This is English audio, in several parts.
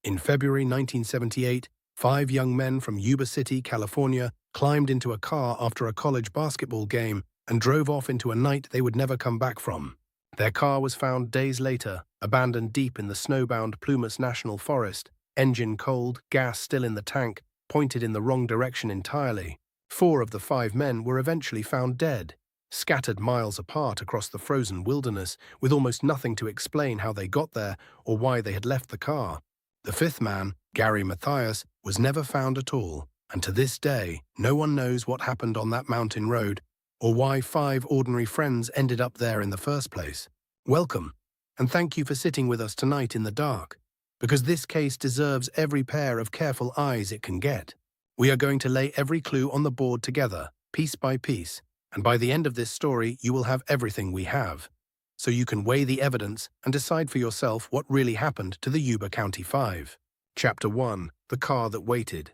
In February 1978, 5 young men from Yuba City, California, climbed into a car after a college basketball game and drove off into a night they would never come back from. Their car was found days later, abandoned deep in the snowbound Plumas National Forest, engine cold, gas still in the tank, pointed in the wrong direction entirely. 4 of the 5 men were eventually found dead, scattered miles apart across the frozen wilderness, with almost nothing to explain how they got there or why they had left the car. The 5th man, Mathias, was never found at all, and to this day, no one knows what happened on that mountain road or why 5 ordinary friends ended up there in the first place. Welcome, and thank you for sitting with us tonight in the dark, because this case deserves every pair of careful eyes it can get. We are going to lay every clue on the board together, piece by piece, and by the end of this story, you will have everything we have. So you can weigh the evidence and decide for yourself what really happened to the Yuba County Five. Chapter 1. The Car That Waited.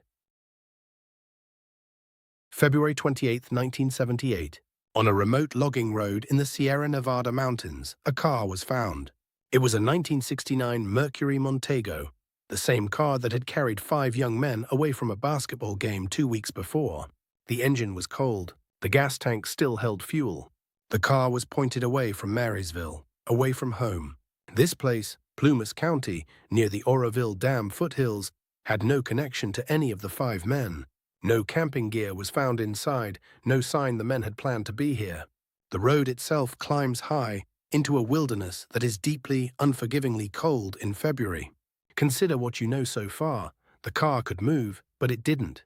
February 28, 1978. On a remote logging road in the Sierra Nevada mountains, a car was found. It was a 1969 Mercury Montego, the same car that had carried 5 young men away from a basketball game 2 weeks before. The engine was cold. The gas tank still held fuel. The car was pointed away from Marysville, away from home. This place, Plumas County, near the Oroville Dam foothills, had no connection to any of the 5 men. No camping gear was found inside, no sign the men had planned to be here. The road itself climbs high into a wilderness that is deeply, unforgivingly cold in February. Consider what you know so far. The car could move, but it didn't.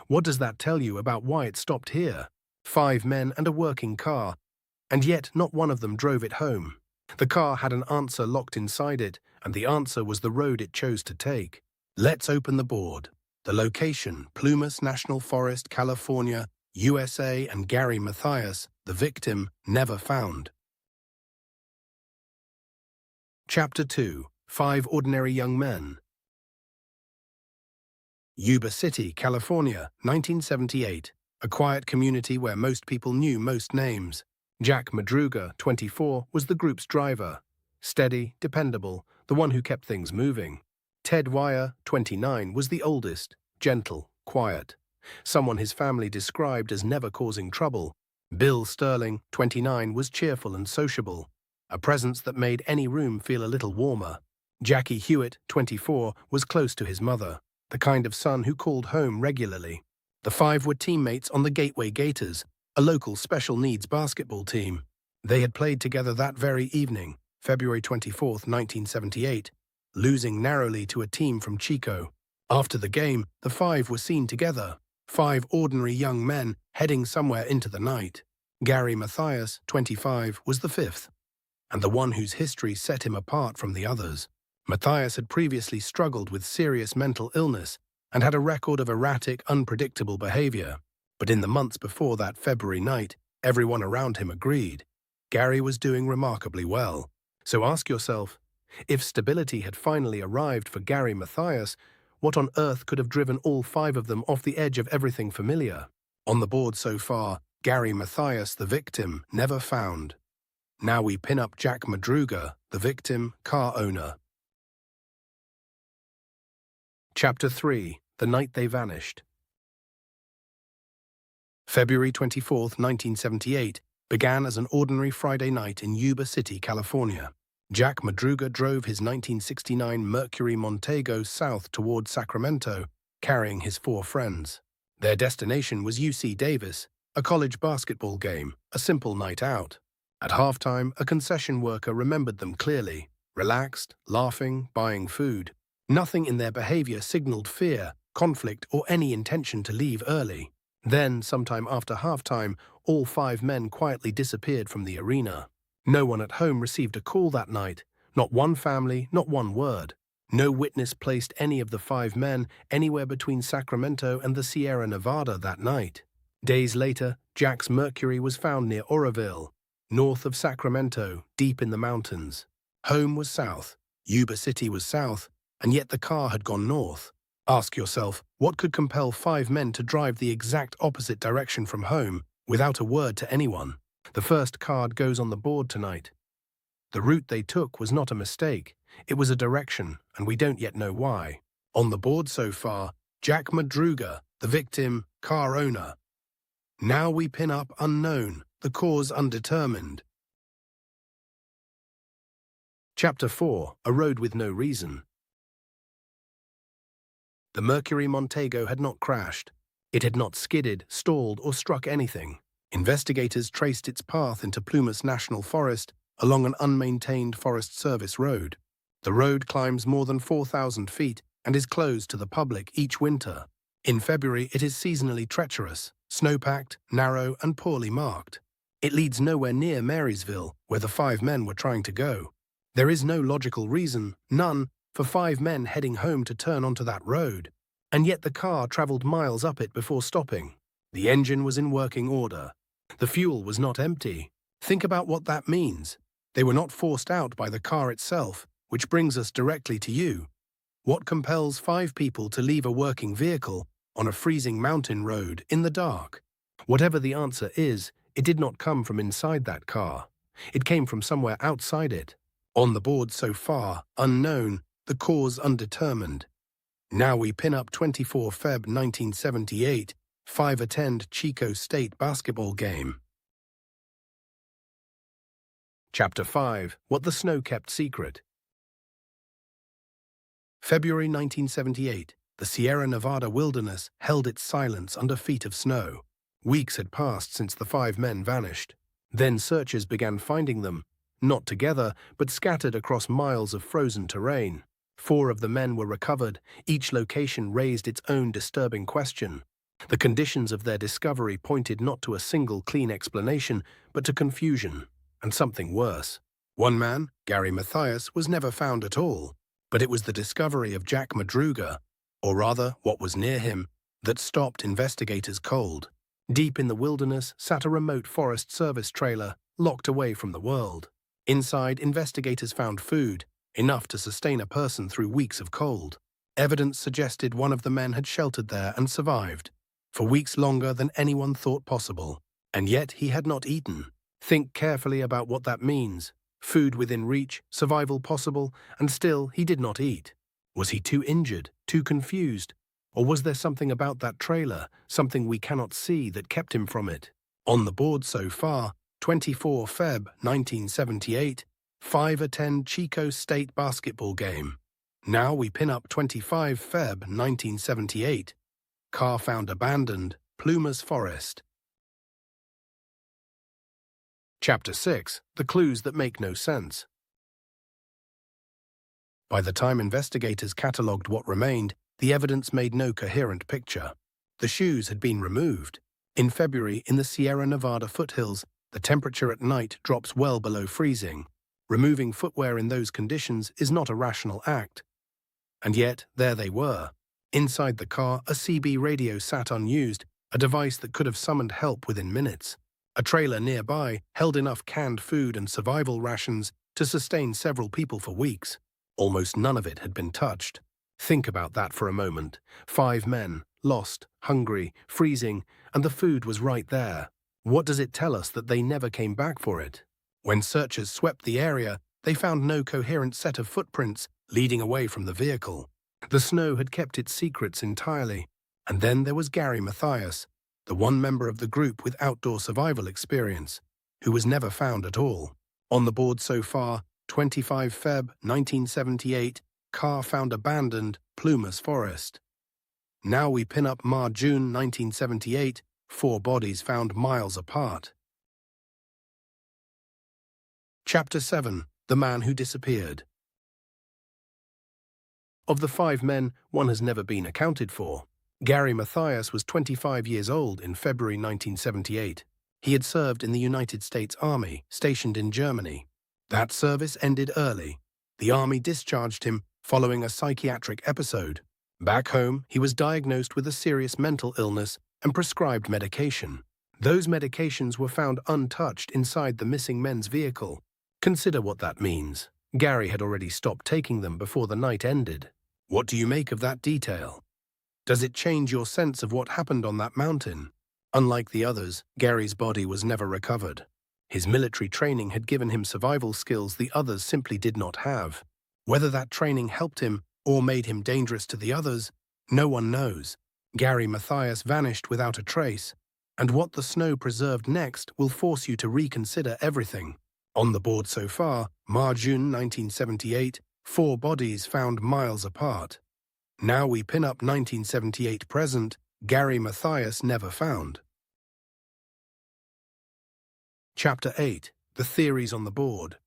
What does that tell you about why it stopped here? 5 men and a working car, and yet not one of them drove it home. The car had an answer locked inside it, and the answer was the road it chose to take. Let's open the board. The location, Plumas National Forest, California, USA, and Mathias, the victim, never found. Chapter 2. 5 Ordinary Young Men. Yuba City, California, 1978. A quiet community where most people knew most names. Jack Madruga, 24, was the group's driver. Steady, dependable, the one who kept things moving. Ted Wire, 29, was the oldest, gentle, quiet. Someone his family described as never causing trouble. Bill Sterling, 29, was cheerful and sociable, a presence that made any room feel a little warmer. Jackie Hewitt, 24, was close to his mother, the kind of son who called home regularly. The 5 were teammates on the Gateway Gators, a local special needs basketball team. They had played together that very evening, February 24, 1978, losing narrowly to a team from Chico. After the game, the 5 were seen together, 5 ordinary young men heading somewhere into the night. Mathias, 25, was the 5th, and the one whose history set him apart from the others. Mathias had previously struggled with serious mental illness and had a record of erratic, unpredictable behavior. But in the months before that February night, everyone around him agreed. Gary was doing remarkably well. So ask yourself, if stability had finally arrived for Mathias, what on earth could have driven all 5 of them off the edge of everything familiar? On the board so far, Mathias, the victim, never found. Now we pin up Jack Madruga, the victim, car owner. Chapter 3. The Night They Vanished. February 24, 1978, began as an ordinary Friday night in Yuba City, California. Jack Madruga drove his 1969 Mercury Montego south toward Sacramento, carrying his 4 friends. Their destination was UC Davis, a college basketball game, a simple night out. At halftime, a concession worker remembered them clearly, relaxed, laughing, buying food. Nothing in their behavior signaled fear, conflict, or any intention to leave early. Then, sometime after halftime, all 5 men quietly disappeared from the arena. No one at home received a call that night, not one family, not one word. No witness placed any of the 5 men anywhere between Sacramento and the Sierra Nevada that night. Days later, Jack's Mercury was found near Oroville, north of Sacramento, deep in the mountains. Home was south, Yuba City was south, and yet the car had gone north. Ask yourself, what could compel 5 men to drive the exact opposite direction from home without a word to anyone? The first card goes on the board tonight. The route they took was not a mistake. It was a direction, and we don't yet know why. On the board so far, Jack Madruga, the victim, car owner. Now we pin up unknown, the cause undetermined. Chapter 4, A Road with No Reason. The Mercury Montego had not crashed. It had not skidded, stalled, or struck anything. Investigators traced its path into Plumas National Forest along an unmaintained Forest Service road. The road climbs more than 4,000 feet and is closed to the public each winter. In February, it is seasonally treacherous, snow-packed, narrow, and poorly marked. It leads nowhere near Marysville, where the 5 men were trying to go. There is no logical reason, none, for 5 men heading home to turn onto that road. And yet the car traveled miles up it before stopping. The engine was in working order. The fuel was not empty. Think about what that means. They were not forced out by the car itself, which brings us directly to you. What compels 5 people to leave a working vehicle on a freezing mountain road in the dark? Whatever the answer is, it did not come from inside that car. It came from somewhere outside it. On the board so far, unknown, the cause undetermined. Now we pin up 24 Feb 1978, 5 attend Chico State basketball game. Chapter 5, What the Snow Kept Secret. February 1978, the Sierra Nevada wilderness held its silence under feet of snow. Weeks had passed since the 5 men vanished. Then searchers began finding them, not together, but scattered across miles of frozen terrain. 4 of the men were recovered. Each location raised its own disturbing question. The conditions of their discovery pointed not to a single clean explanation, but to confusion, and something worse. One man, Gary Mathias, was never found at all, but it was the discovery of Jack Madruga, or rather, what was near him, that stopped investigators cold. Deep in the wilderness sat a remote Forest Service trailer, locked away from the world. Inside, investigators found food, enough to sustain a person through weeks of cold. Evidence suggested one of the men had sheltered there and survived, for weeks longer than anyone thought possible. And yet he had not eaten. Think carefully about what that means. Food within reach, survival possible, and still he did not eat. Was he too injured, too confused? Or was there something about that trailer, something we cannot see, that kept him from it? On the board so far, 24 Feb 1978, 5 attend Chico State basketball game. Now we pin up 25 Feb 1978. Car found abandoned, Plumas Forest. Chapter 6, The Clues That Make No Sense. By the time investigators catalogued what remained, the evidence made no coherent picture. The shoes had been removed. In February, in the Sierra Nevada foothills, the temperature at night drops well below freezing. Removing footwear in those conditions is not a rational act. And yet, there they were. Inside the car, a CB radio sat unused, a device that could have summoned help within minutes. A trailer nearby held enough canned food and survival rations to sustain several people for weeks. Almost none of it had been touched. Think about that for a moment. 5 men, lost, hungry, freezing, and the food was right there. What does it tell us that they never came back for it? When searchers swept the area, they found no coherent set of footprints leading away from the vehicle. The snow had kept its secrets entirely. And then there was Gary Mathias, the one member of the group with outdoor survival experience, who was never found at all. On the board so far, 25 Feb 1978, car found abandoned, Plumas Forest. Now we pin up June 1978, 4 bodies found miles apart. Chapter 7, The Man Who Disappeared. Of the 5 men, one has never been accounted for. Gary Mathias was 25 years old in February 1978. He had served in the United States Army, stationed in Germany. That service ended early. The Army discharged him following a psychiatric episode. Back home, he was diagnosed with a serious mental illness and prescribed medication. Those medications were found untouched inside the missing men's vehicle. Consider what that means. Gary had already stopped taking them before the night ended. What do you make of that detail? Does it change your sense of what happened on that mountain? Unlike the others, Gary's body was never recovered. His military training had given him survival skills the others simply did not have. Whether that training helped him or made him dangerous to the others, no one knows. Gary Mathias vanished without a trace, and what the snow preserved next will force you to reconsider everything. On the board so far, June 1978, 4 bodies found miles apart. Now we pin up 1978 present, Gary Mathias never found. Chapter 8. The Theories on the Board.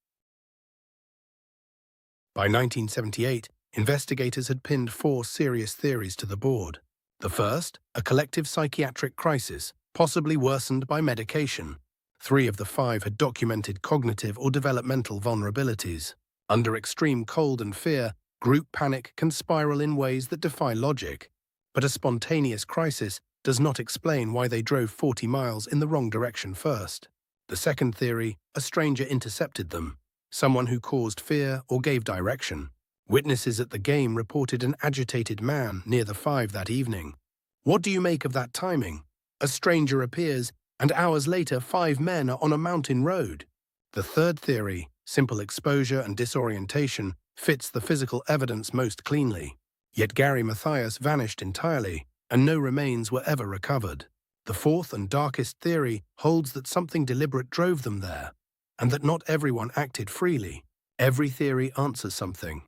By 1978, investigators had pinned 4 serious theories to the board. The first, a collective psychiatric crisis, possibly worsened by medication. 3 of the 5 had documented cognitive or developmental vulnerabilities. Under extreme cold and fear, group panic can spiral in ways that defy logic. But a spontaneous crisis does not explain why they drove 40 miles in the wrong direction first. The second theory, a stranger intercepted them, someone who caused fear or gave direction. Witnesses at the game reported an agitated man near the 5 that evening. What do you make of that timing? A stranger appears, and hours later 5 men are on a mountain road. The third theory, simple exposure and disorientation, fits the physical evidence most cleanly. Yet Gary Mathias vanished entirely, and no remains were ever recovered. The fourth and darkest theory holds that something deliberate drove them there, and that not everyone acted freely. Every theory answers something,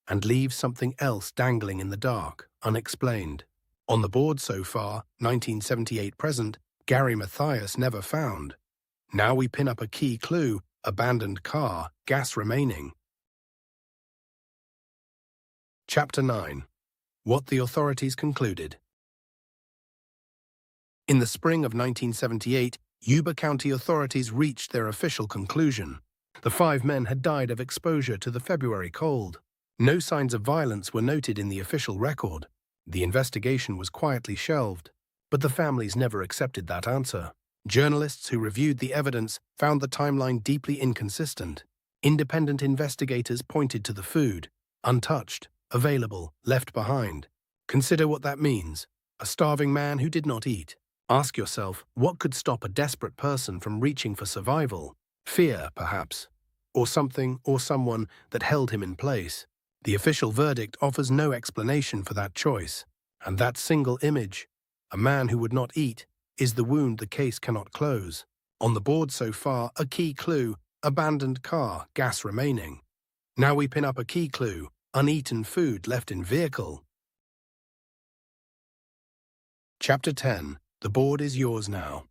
and leaves something else dangling in the dark, unexplained. On the board so far, 1978 present, Gary Mathias never found. Now we pin up a key clue, abandoned car, gas remaining. Chapter 9. What the authorities concluded. In the spring of 1978, Yuba County authorities reached their official conclusion. The 5 men had died of exposure to the February cold. No signs of violence were noted in the official record. The investigation was quietly shelved, but the families never accepted that answer. Journalists who reviewed the evidence found the timeline deeply inconsistent. Independent investigators pointed to the food, untouched, available, left behind. Consider what that means. A starving man who did not eat. Ask yourself, what could stop a desperate person from reaching for survival? Fear, perhaps, or something or someone that held him in place. The official verdict offers no explanation for that choice, and that single image, a man who would not eat, is the wound the case cannot close. On the board so far, a key clue, abandoned car, gas remaining. Now we pin up a key clue, uneaten food left in vehicle. Chapter 10. The board is yours now.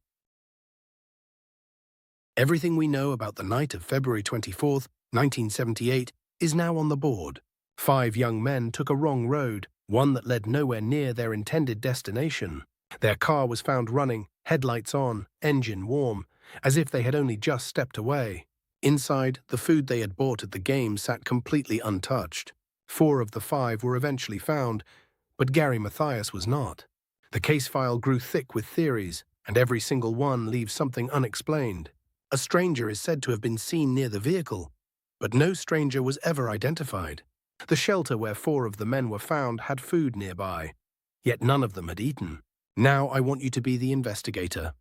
Everything we know about the night of February 24, 1978, is now on the board. 5 young men took a wrong road, one that led nowhere near their intended destination. Their car was found running, headlights on, engine warm, as if they had only just stepped away. Inside, the food they had bought at the game sat completely untouched. 4 of the 5 were eventually found, but Gary Mathias was not. The case file grew thick with theories, and every single one leaves something unexplained. A stranger is said to have been seen near the vehicle, but no stranger was ever identified. The shelter where 4 of the men were found had food nearby, yet none of them had eaten. Now I want you to be the investigator.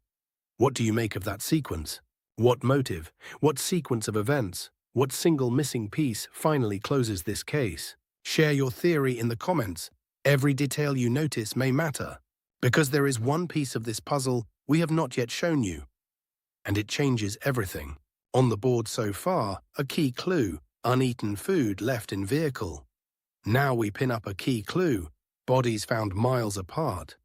What do you make of that sequence? What motive, what sequence of events, what single missing piece finally closes this case? Share your theory in the comments. Every detail you notice may matter, because there is one piece of this puzzle we have not yet shown you, and it changes everything. On the board so far, a key clue, uneaten food left in vehicle. Now we pin up a key clue, bodies found miles apart.